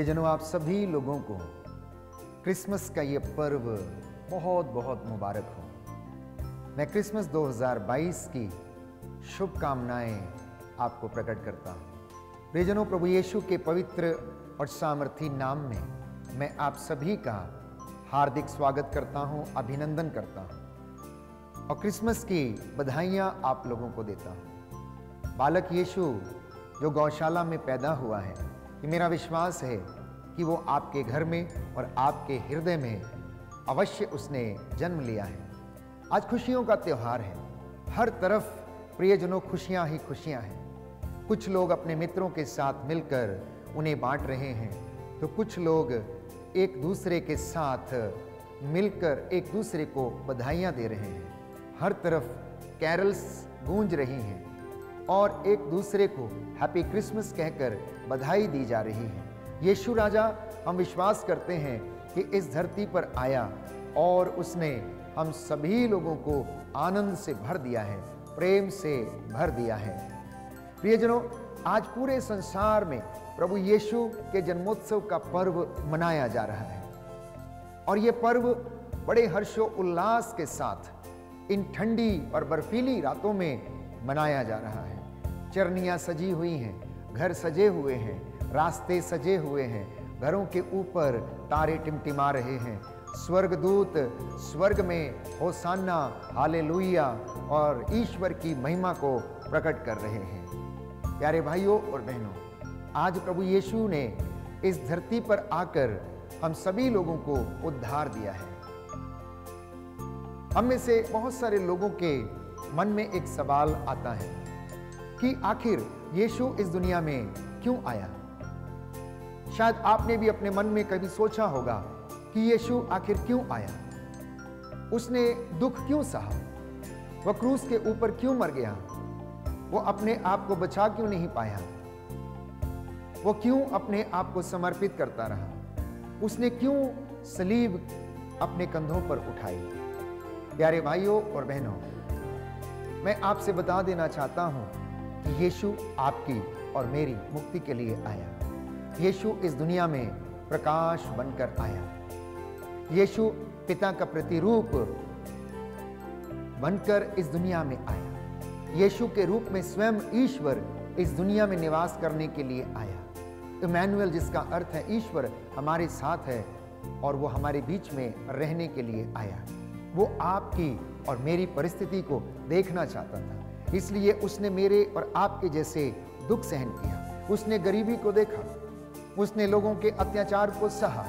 प्रियजनों, आप सभी लोगों को क्रिसमस का ये पर्व बहुत बहुत मुबारक हो। मैं क्रिसमस 2022 की शुभकामनाएं आपको प्रकट करता हूँ। प्रियजनों, प्रभु यीशु के पवित्र और सामर्थी नाम में मैं आप सभी का हार्दिक स्वागत करता हूँ, अभिनंदन करता हूँ और क्रिसमस की बधाइयाँ आप लोगों को देता हूँ। बालक यीशु जो गौशाला में पैदा हुआ है, ये मेरा विश्वास है कि वो आपके घर में और आपके हृदय में अवश्य उसने जन्म लिया है। आज खुशियों का त्यौहार है, हर तरफ प्रियजनों खुशियां ही खुशियां हैं। कुछ लोग अपने मित्रों के साथ मिलकर उन्हें बांट रहे हैं, तो कुछ लोग एक दूसरे के साथ मिलकर एक दूसरे को बधाइयां दे रहे हैं। हर तरफ कैरल्स गूंज रही हैं और एक दूसरे को हैप्पी क्रिसमस कहकर बधाई दी जा रही है। यीशु राजा, हम विश्वास करते हैं कि इस धरती पर आया और उसने हम सभी लोगों को आनंद से भर दिया है, प्रेम से भर दिया है। प्रियजनों, आज पूरे संसार में प्रभु यीशु के जन्मोत्सव का पर्व मनाया जा रहा है और ये पर्व बड़े हर्षो उल्लास के साथ इन ठंडी और बर्फीली रातों में मनाया जा रहा है। चरनियाँ सजी हुई हैं, घर सजे हुए हैं, रास्ते सजे हुए हैं, घरों के ऊपर तारे टिमटिमा रहे हैं, स्वर्गदूत स्वर्ग में होसाना, हालेलुया और ईश्वर की महिमा को प्रकट कर रहे हैं। प्यारे भाइयों और बहनों, आज प्रभु यीशु ने इस धरती पर आकर हम सभी लोगों को उद्धार दिया है। हम में से बहुत सारे लोगों के मन में एक सवाल आता है कि आखिर यीशु इस दुनिया में क्यों आया। शायद आपने भी अपने मन में कभी सोचा होगा कि यीशु आखिर क्यों आया, उसने दुख क्यों सहा, वह क्रूस के ऊपर क्यों मर गया, वो अपने आप को बचा क्यों नहीं पाया, वो क्यों अपने आप को समर्पित करता रहा, उसने क्यों सलीब अपने कंधों पर उठाई। प्यारे भाइयों और बहनों, मैं आपसे बता देना चाहता हूं कि यीशु आपकी और मेरी मुक्ति के लिए आया। यीशु इस दुनिया में प्रकाश बनकर आया। यीशु पिता का प्रतिरूप बनकर इस दुनिया में आया। यीशु के रूप में स्वयं ईश्वर इस दुनिया में निवास करने के लिए आया। इमैनुअल, जिसका अर्थ है ईश्वर हमारे साथ है, और वो हमारे बीच में रहने के लिए आया। वो आपकी और मेरी परिस्थिति को देखना चाहता था, इसलिए उसने मेरे और आपके जैसे दुख सहन किया। उसने गरीबी को देखा, उसने लोगों के अत्याचार को सहा,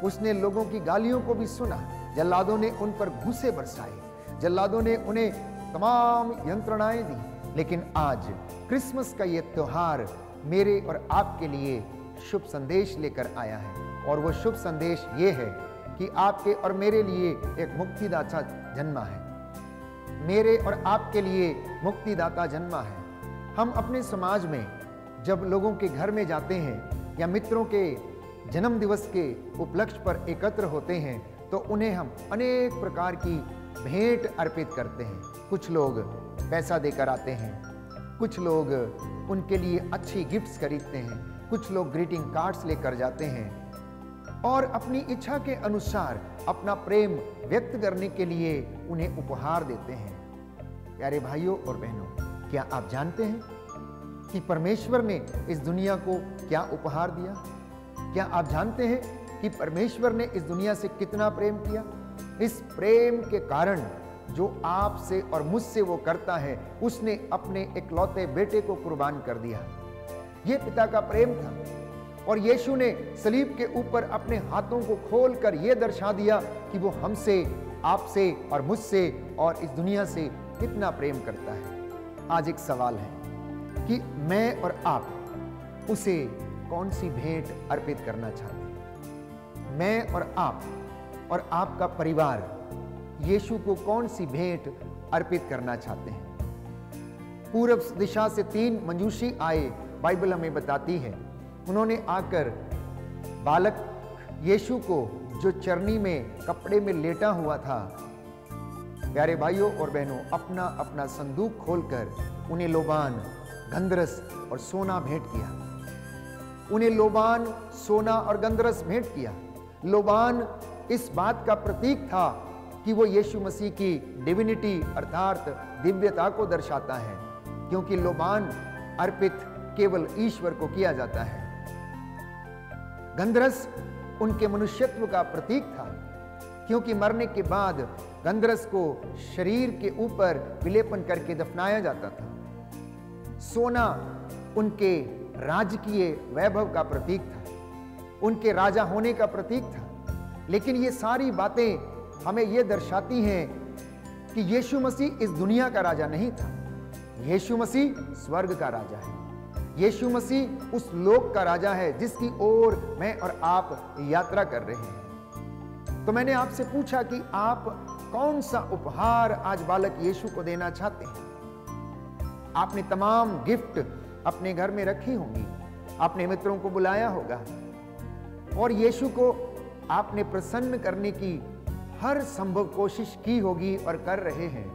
उसने लोगों की गालियों को भी सुना। जल्लादों ने उन पर घूंसे बरसाए, जल्लादों ने उन्हें तमाम यंत्रणाएं दी। लेकिन आज क्रिसमस का ये त्योहार मेरे और आपके लिए शुभ संदेश लेकर आया है, और वो शुभ संदेश ये है कि आपके और मेरे लिए एक मुक्तिदाता जन्मा है। मेरे और आपके लिए मुक्तिदाता जन्मा है। हम अपने समाज में जब लोगों के घर में जाते हैं या मित्रों के जन्म दिवस के उपलक्ष्य पर एकत्र होते हैं, तो उन्हें हम अनेक प्रकार की भेंट अर्पित करते हैं। कुछ लोग पैसा देकर आते हैं, कुछ लोग उनके लिए अच्छी गिफ्ट्स खरीदते हैं, कुछ लोग ग्रीटिंग कार्ड्स लेकर जाते हैं और अपनी इच्छा के अनुसार अपना प्रेम व्यक्त करने के लिए उन्हें उपहार देते हैं। प्यारे भाइयों और बहनों, क्या आप जानते हैं कि परमेश्वर ने इस दुनिया को क्या उपहार दिया? क्या आप जानते हैं कि परमेश्वर ने इस दुनिया से कितना प्रेम किया? इस प्रेम के कारण जो आपसे और मुझसे वो करता है, उसने अपने इकलौते बेटे को कुर्बान कर दिया। ये पिता का प्रेम था, और यीशु ने सलीब के ऊपर अपने हाथों को खोलकर यह दर्शा दिया कि वो हमसे, आपसे और मुझसे और इस दुनिया से कितना प्रेम करता है। आज एक सवाल है कि मैं और आप उसे कौन सी भेंट अर्पित करना चाहते हैं? मैं और आप और आपका परिवार यीशु को कौन सी भेंट अर्पित करना चाहते हैं? पूर्व दिशा से 3 मंजूषी आए, बाइबल हमें बताती है। उन्होंने आकर बालक यीशु को, जो चरनी में कपड़े में लेटा हुआ था, प्यारे भाइयों और बहनों, अपना अपना संदूक खोलकर उन्हें लोबान, गंधरस और सोना भेंट किया। उन्हें लोबान, सोना और गंधरस भेंट किया। लोबान इस बात का प्रतीक था कि वो यीशु मसीह की डिविनिटी अर्थात दिव्यता को दर्शाता है, क्योंकि लोबान अर्पित केवल ईश्वर को किया जाता है। गंधरस उनके मनुष्यत्व का प्रतीक था, क्योंकि मरने के बाद गंधरस को शरीर के ऊपर विलेपन करके दफनाया जाता था। सोना उनके राजकीय वैभव का प्रतीक था, उनके राजा होने का प्रतीक था। लेकिन ये सारी बातें हमें ये दर्शाती हैं कि यीशु मसीह इस दुनिया का राजा नहीं था। यीशु मसीह स्वर्ग का राजा है। यीशु मसीह उस लोक का राजा है जिसकी ओर मैं और आप यात्रा कर रहे हैं। तो मैंने आपसे पूछा कि आप कौन सा उपहार आज बालक यीशु को देना चाहते हैं। आपने तमाम गिफ्ट अपने घर में रखी होंगी, आपने मित्रों को बुलाया होगा और यीशु को आपने प्रसन्न करने की हर संभव कोशिश की होगी और कर रहे हैं।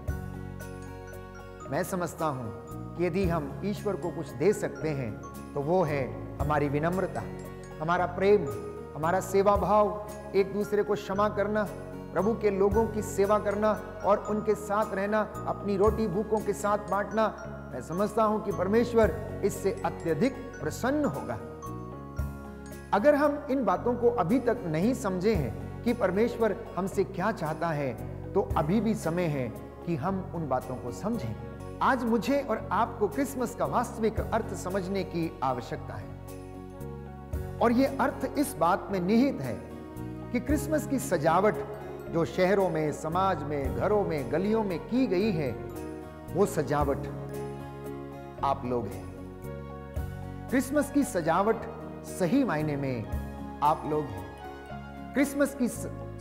मैं समझता हूं कि यदि हम ईश्वर को कुछ दे सकते हैं तो वो है हमारी विनम्रता, हमारा प्रेम, हमारा सेवा भाव, एक दूसरे को क्षमा करना, प्रभु के लोगों की सेवा करना और उनके साथ रहना, अपनी रोटी भूखों के साथ बांटना। मैं समझता हूं कि परमेश्वर इससे अत्यधिक प्रसन्न होगा। अगर हम इन बातों को अभी तक नहीं समझे हैं कि परमेश्वर हमसे क्या चाहता है, तो अभी भी समय है कि हम उन बातों को समझें। आज मुझे और आपको क्रिसमस का वास्तविक अर्थ समझने की आवश्यकता है, और यह अर्थ इस बात में निहित है कि क्रिसमस की सजावट जो शहरों में, समाज में, घरों में, गलियों में की गई है, वो सजावट आप लोग हैं। क्रिसमस की सजावट सही मायने में आप लोग हैं। क्रिसमस की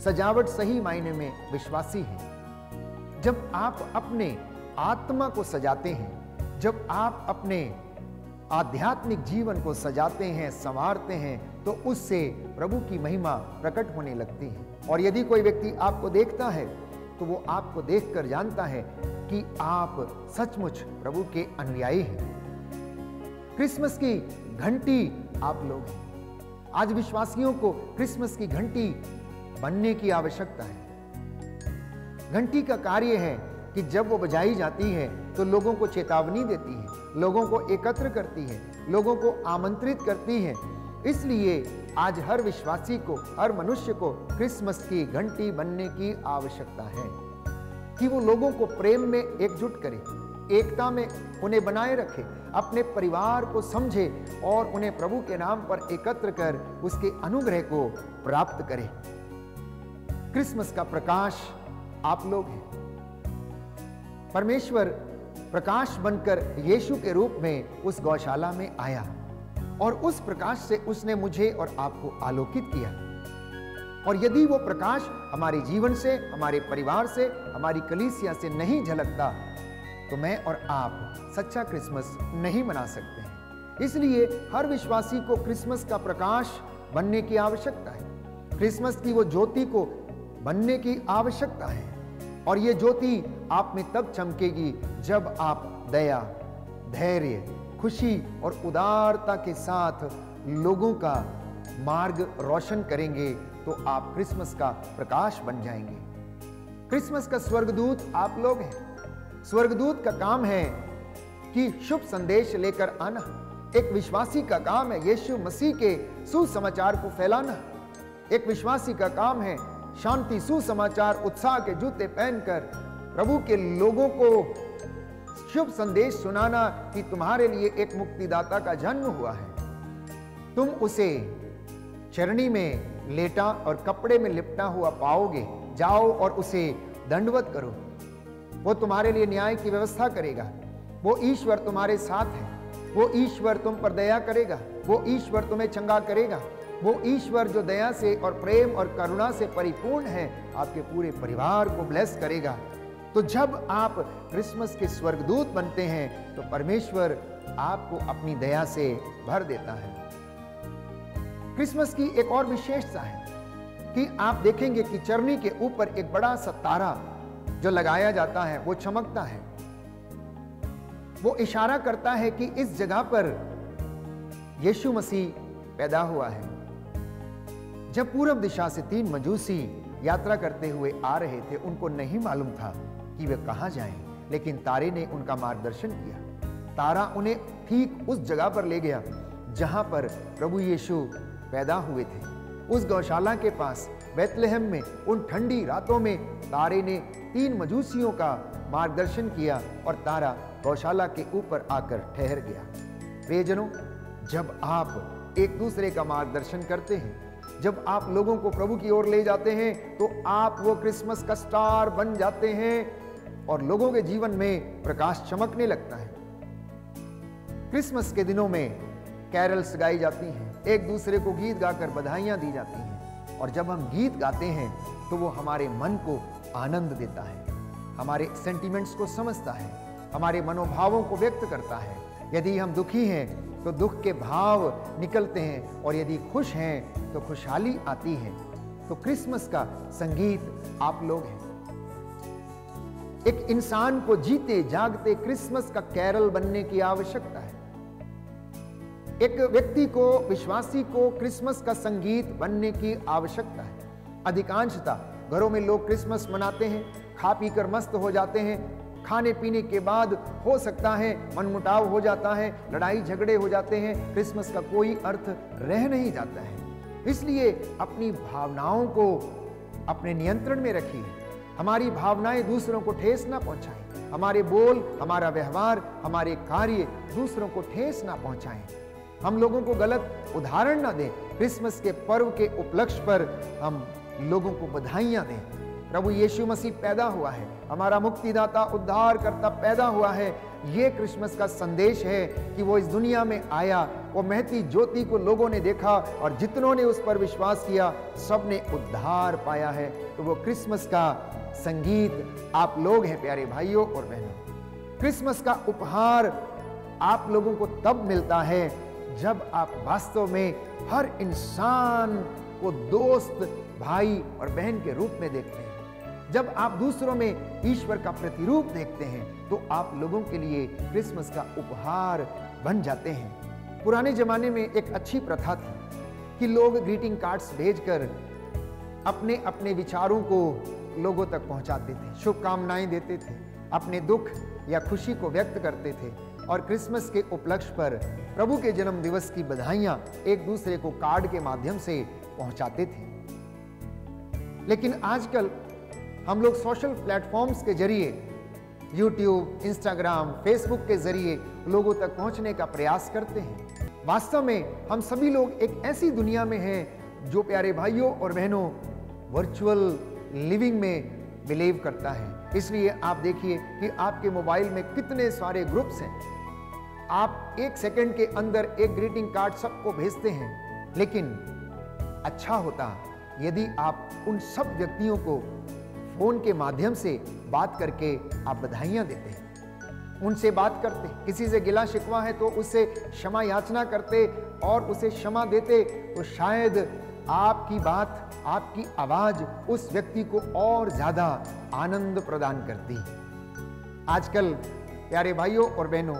सजावट सही मायने में विश्वासी है। जब आप अपने आत्मा को सजाते हैं, जब आप अपने आध्यात्मिक जीवन को सजाते हैं, संवारते हैं, तो उससे प्रभु की महिमा प्रकट होने लगती है। और यदि कोई व्यक्ति आपको देखता है तो वो आपको देखकर जानता है कि आप सचमुच प्रभु के अनुयायी हैं। क्रिसमस की घंटी आप लोग हैं। आज विश्वासियों को क्रिसमस की घंटी बनने की आवश्यकता है। घंटी का कार्य है कि जब वो बजाई जाती है तो लोगों को चेतावनी देती है, लोगों को एकत्र करती है, लोगों को आमंत्रित करती है। इसलिए आज हर विश्वासी को, हर मनुष्य को क्रिसमस की घंटी बनने की आवश्यकता है कि वो लोगों को प्रेम में एकजुट करे, एकता में उन्हें बनाए रखे, अपने परिवार को समझे और उन्हें प्रभु के नाम पर एकत्र कर उसके अनुग्रह को प्राप्त करे। क्रिसमस का प्रकाश आप लोग हैं। परमेश्वर प्रकाश बनकर यीशु के रूप में उस गौशाला में आया और उस प्रकाश से उसने मुझे और आपको आलोकित किया। और यदि वो प्रकाश हमारे जीवन से, हमारे परिवार से, हमारी कलीसिया से नहीं झलकता, तो मैं और आप सच्चा क्रिसमस नहीं मना सकते हैं। इसलिए हर विश्वासी को क्रिसमस का प्रकाश बनने की आवश्यकता है। क्रिसमस की वो ज्योति को बनने की आवश्यकता है। और ये ज्योति आप में तब चमकेगी जब आप दया, धैर्य, खुशी और उदारता के साथ लोगों का मार्ग रोशन करेंगे, तो आप क्रिसमस का प्रकाश बन जाएंगे। क्रिसमस का स्वर्गदूत आप लोग हैं। स्वर्गदूत का काम है कि शुभ संदेश लेकर आना। एक विश्वासी का काम है यीशु मसीह के सुसमाचार को फैलाना। एक विश्वासी का काम है शांति, सुसमाचार, उत्साह के जूते पहनकर प्रभु के लोगों को शुभ संदेश सुनाना कि तुम्हारे लिए एक मुक्तिदाता का जन्म हुआ है। तुम उसे चरनी में लेटा और कपड़े में लिपटा हुआ पाओगे। जाओ और उसे दंडवत करो। वो तुम्हारे लिए न्याय की व्यवस्था करेगा। वो ईश्वर तुम्हारे साथ है। वो ईश्वर तुम पर दया करेगा। वो ईश्वर तुम्हें चंगा करेगा। वो ईश्वर जो दया से और प्रेम और करुणा से परिपूर्ण है, आपके पूरे परिवार को ब्लेस करेगा। तो जब आप क्रिसमस के स्वर्गदूत बनते हैं तो परमेश्वर आपको अपनी दया से भर देता है। क्रिसमस की एक और विशेषता है कि आप देखेंगे कि चरनी के ऊपर एक बड़ा सा तारा जो लगाया जाता है वो चमकता है। वो इशारा करता है कि इस जगह पर यीशु मसीह पैदा हुआ है। जब पूरब दिशा से 3 मजूसी यात्रा करते हुए आ रहे थे, उनको नहीं मालूम था कि वे कहां जाएं, लेकिन तारे ने उनका मार्गदर्शन किया। तारा उन्हें ठीक उस जगह पर ले गया जहां पर प्रभु यीशु पैदा हुए थे। उस गौशाला के पास बैतलहम में उन ठंडी रातों में तारे ने 3 मजूसियों का मार्गदर्शन किया और तारा गौशाला के ऊपर आकर ठहर गया। प्रियजनों, जब आप एक दूसरे का मार्गदर्शन करते हैं, जब आप लोगों को प्रभु की ओर ले जाते हैं, तो आप वो क्रिसमस का स्टार बन जाते हैं और लोगों के जीवन में प्रकाश चमकने लगता है। क्रिसमस के दिनों में कैरल्स गाई जाती हैं, एक दूसरे को गीत गाकर बधाइयां दी जाती हैं, और जब हम गीत गाते हैं तो वो हमारे मन को आनंद देता है, हमारे सेंटिमेंट्स को समझता है, हमारे मनोभावों को व्यक्त करता है। यदि हम दुखी हैं तो दुख के भाव निकलते हैं, और यदि खुश हैं तो खुशहाली आती है। तो क्रिसमस का संगीत आप लोग हैं। एक इंसान को जीते जागते क्रिसमस का कैरल बनने की आवश्यकता है। एक व्यक्ति को, विश्वासी को क्रिसमस का संगीत बनने की आवश्यकता है। अधिकांशतः घरों में लोग क्रिसमस मनाते हैं, खा पी कर मस्त हो जाते हैं। खाने पीने के बाद हो सकता है मनमुटाव हो जाता है, लड़ाई झगड़े हो जाते हैं, क्रिसमस का कोई अर्थ रह नहीं जाता है। इसलिए अपनी भावनाओं को अपने नियंत्रण में रखिए। हमारी भावनाएं दूसरों को ठेस ना पहुंचाएं, हमारे बोल, हमारा व्यवहार, हमारे कार्य दूसरों को ठेस ना पहुंचाएं। हम लोगों को गलत उदाहरण ना दें। क्रिसमस के पर्व के उपलक्ष्य पर हम लोगों को बधाइयां दें। प्रभु यीशु मसीह पैदा हुआ है, हमारा मुक्तिदाता, उद्धारकर्ता पैदा हुआ है। ये क्रिसमस का संदेश है कि वो इस दुनिया में आया, वो महती ज्योति को लोगों ने देखा और जितनों ने उस पर विश्वास किया सबने उद्धार पाया है। तो वो क्रिसमस का संगीत आप लोग हैं प्यारे भाइयों और बहनों। क्रिसमस का उपहार आप लोगों को तब मिलता है जब आप वास्तव में हर इंसान को दोस्त, भाई और बहन के रूप में देखते हैं। जब आप दूसरों में ईश्वर का प्रतिरूप देखते हैं तो आप लोगों के लिए क्रिसमस का उपहार बन जाते हैं। पुराने जमाने में एक अच्छी प्रथा थी कि लोग ग्रीटिंग कार्ड्स भेजकर अपने अपने विचारों को लोगों तक पहुंचाते थे, शुभकामनाएं देते थे, अपने दुख या खुशी को व्यक्त करते थे और क्रिसमस के उपलक्ष्य पर प्रभु के जन्म दिवस की बधाइयां एक दूसरे को कार्ड के माध्यम से पहुंचाते थे। लेकिन आजकल हम लोग सोशल प्लेटफॉर्म्स के जरिए, यूट्यूब, इंस्टाग्राम, फेसबुक के जरिए लोगों तक पहुंचने का प्रयास करते हैं। वास्तव में हम सभी लोग एक ऐसी दुनिया में हैं जो प्यारे भाइयों और बहनों वर्चुअल लिविंग में बिलीव करता है। इसलिए आप देखिए कि आपके मोबाइल में कितने सारे ग्रुप्स हैं। आप एक सेकंड के अंदर एक ग्रीटिंग कार्ड सबको भेजते हैं, लेकिन अच्छा होता यदि आप उन सब व्यक्तियों को फोन के माध्यम से बात करके आप बधाइयां देते हैं, उनसे बात करते, किसी से गिला शिकवा है तो उससे क्षमा याचना करते और उसे क्षमा देते, तो शायद आपकी बात, आपकी आवाज उस व्यक्ति को और ज्यादा आनंद प्रदान करती। आजकल प्यारे भाइयों और बहनों,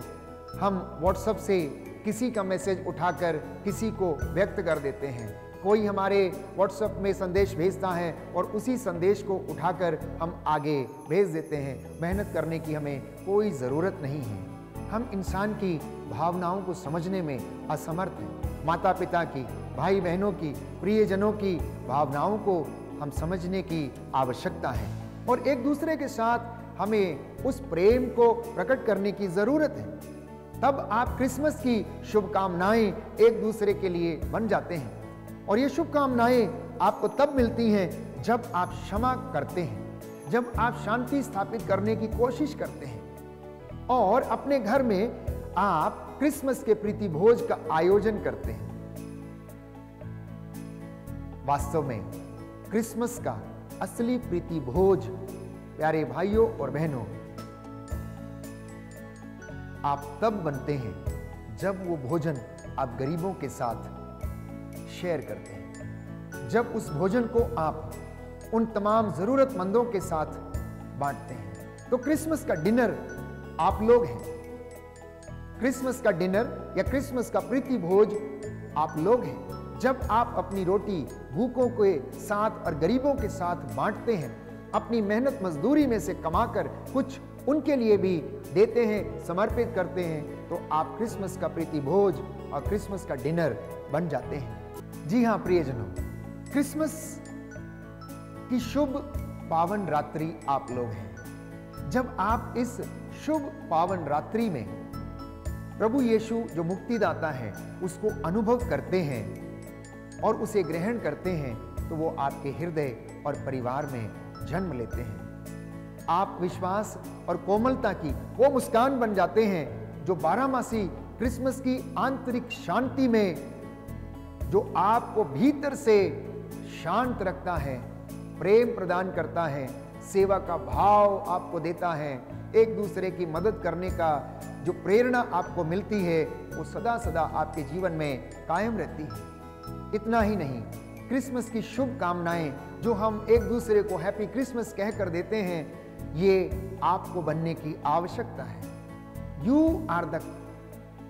हम व्हाट्सएप से किसी का मैसेज उठाकर किसी को व्यक्त कर देते हैं। कोई हमारे व्हाट्सएप में संदेश भेजता है और उसी संदेश को उठाकर हम आगे भेज देते हैं। मेहनत करने की हमें कोई ज़रूरत नहीं है। हम इंसान की भावनाओं को समझने में असमर्थ हैं। माता पिता की, भाई बहनों की, प्रियजनों की भावनाओं को हम समझने की आवश्यकता है और एक दूसरे के साथ हमें उस प्रेम को प्रकट करने की ज़रूरत है। तब आप क्रिसमस की शुभकामनाएं एक दूसरे के लिए बन जाते हैं और ये शुभकामनाएं आपको तब मिलती हैं जब आप क्षमा करते हैं, जब आप शांति स्थापित करने की कोशिश करते हैं और अपने घर में आप क्रिसमस के प्रीति भोज का आयोजन करते हैं। वास्तव में क्रिसमस का असली प्रीति भोज प्यारे भाइयों और बहनों आप तब बनते हैं जब वो भोजन आप गरीबों के साथ शेयर करते हैं, जब उस भोजन को आप उन तमाम जरूरतमंदों के साथ बांटते हैं। तो क्रिसमस का डिनर आप लोग हैं। क्रिसमस का डिनर या क्रिसमस का प्रीति भोज आप लोग हैं। जब आप अपनी रोटी भूखों के साथ और गरीबों के साथ बांटते हैं, अपनी मेहनत मजदूरी में से कमाकर कुछ उनके लिए भी देते हैं, समर्पित करते हैं, तो आप क्रिसमस का प्रीति भोज और क्रिसमस का डिनर बन जाते हैं। जी हाँ प्रियजनों, क्रिसमस की शुभ पावन रात्रि आप लोग हैं। जब आप इस शुभ पावन रात्रि में प्रभु यीशु जो मुक्तिदाता है उसको अनुभव करते हैं और उसे ग्रहण करते हैं, तो वो आपके हृदय और परिवार में जन्म लेते हैं। आप विश्वास और कोमलता की वो मुस्कान बन जाते हैं जो बारहमासी क्रिसमस की आंतरिक शांति में, जो आपको भीतर से शांत रखता है, प्रेम प्रदान करता है, सेवा का भाव आपको देता है, एक दूसरे की मदद करने का जो प्रेरणा आपको मिलती है, वो सदा सदा आपके जीवन में कायम रहती है। इतना ही नहीं, क्रिसमस की शुभकामनाएं जो हम एक दूसरे को हैप्पी क्रिसमस कहकर देते हैं, ये आपको बनने की आवश्यकता है। You are the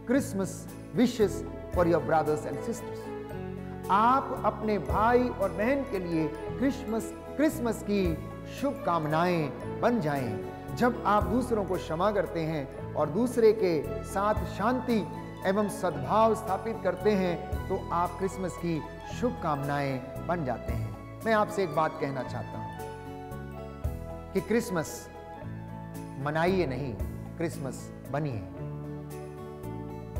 Christmas wishes for your brothers and sisters. आप अपने भाई और बहन के लिए क्रिसमस की शुभकामनाएं बन जाएं। जब आप दूसरों को क्षमा करते हैं और दूसरे के साथ शांति एवं सद्भाव स्थापित करते हैं, तो आप क्रिसमस की शुभकामनाएं बन जाते हैं। मैं आपसे एक बात कहना चाहता हूं कि क्रिसमस मनाइए नहीं, क्रिसमस बनिए।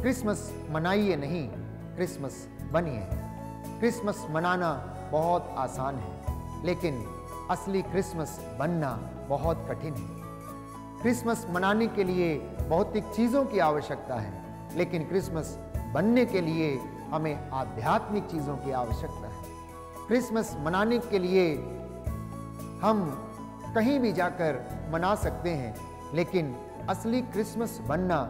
क्रिसमस मनाइए नहीं, क्रिसमस बनिए। क्रिसमस मनाना बहुत आसान है, लेकिन असली क्रिसमस बनना बहुत कठिन है। क्रिसमस मनाने के लिए भौतिक चीजों की आवश्यकता है, लेकिन क्रिसमस बनने के लिए हमें आध्यात्मिक चीजों की आवश्यकता है। क्रिसमस मनाने के लिए हम कहीं भी जाकर मना सकते हैं, लेकिन असली क्रिसमस बनना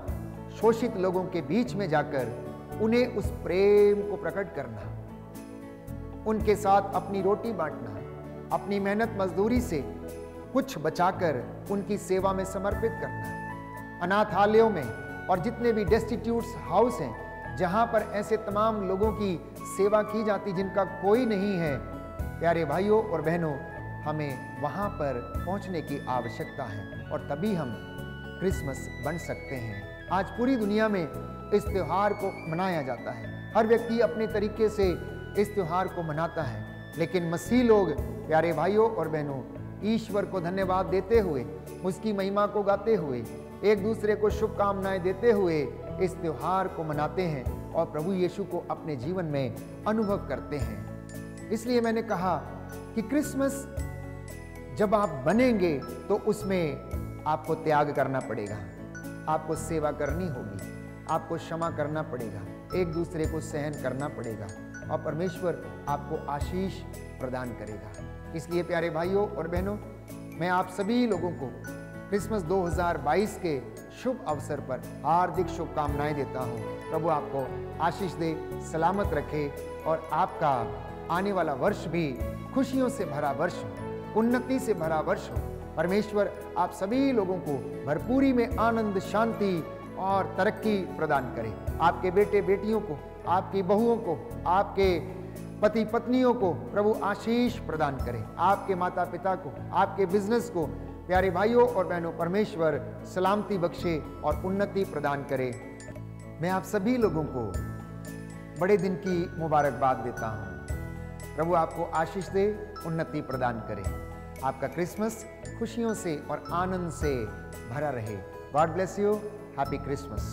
शोषित लोगों के बीच में जाकर उन्हें उस प्रेम को प्रकट करना, उनके साथ अपनी रोटी बांटना, अपनी मेहनत मजदूरी से कुछ बचाकर उनकी सेवा में समर्पित करना। अनाथालयों में और जितने भी डेस्टिट्यूट्स हाउस हैं, जहां पर ऐसे तमाम लोगों की सेवा की जाती जिनका कोई नहीं है, प्यारे भाइयों और बहनों, हमें वहां पर पहुंचने की आवश्यकता है और तभी हम क्रिसमस बन सकते हैं। आज पूरी दुनिया में इस त्योहार को मनाया जाता है। हर व्यक्ति अपने तरीके से इस त्योहार को मनाता है, लेकिन मसीह लोग, प्यारे भाइयों और बहनों, ईश्वर को धन्यवाद देते हुए, उसकी महिमा को गाते हुए, एक दूसरे को शुभकामनाएं देते हुए इस त्योहार को मनाते हैं और प्रभु यीशु को अपने जीवन में अनुभव करते हैं। इसलिए मैंने कहा कि क्रिसमस जब आप बनेंगे तो उसमें आपको त्याग करना पड़ेगा, आपको सेवा करनी होगी, आपको क्षमा करना पड़ेगा, एक दूसरे को सहन करना पड़ेगा और परमेश्वर आपको आशीष प्रदान करेगा। इसलिए प्यारे भाइयों और बहनों, मैं आप सभी लोगों को क्रिसमस 2022 के शुभ अवसर पर हार्दिक शुभकामनाएं देता हूं। प्रभु आपको आशीष दे, सलामत रखे और आपका आने वाला वर्ष भी खुशियों से भरा वर्ष हो, उन्नति से भरा वर्ष हो। परमेश्वर आप सभी लोगों को भरपूरी में आनंद, शांति और तरक्की प्रदान करे। आपके बेटे बेटियों को, आपकी बहुओं को, आपके पति पत्नियों को प्रभु आशीष प्रदान करे। आपके माता पिता को, आपके बिजनेस को, प्यारे भाइयों और बहनों, परमेश्वर सलामती बख्शे और उन्नति प्रदान करे। मैं आप सभी लोगों को बड़े दिन की मुबारकबाद देता हूँ। प्रभु आपको आशीष दे, उन्नति प्रदान करे। आपका क्रिसमस खुशियों से और आनंद से भरा रहे। God bless you. Happy Christmas.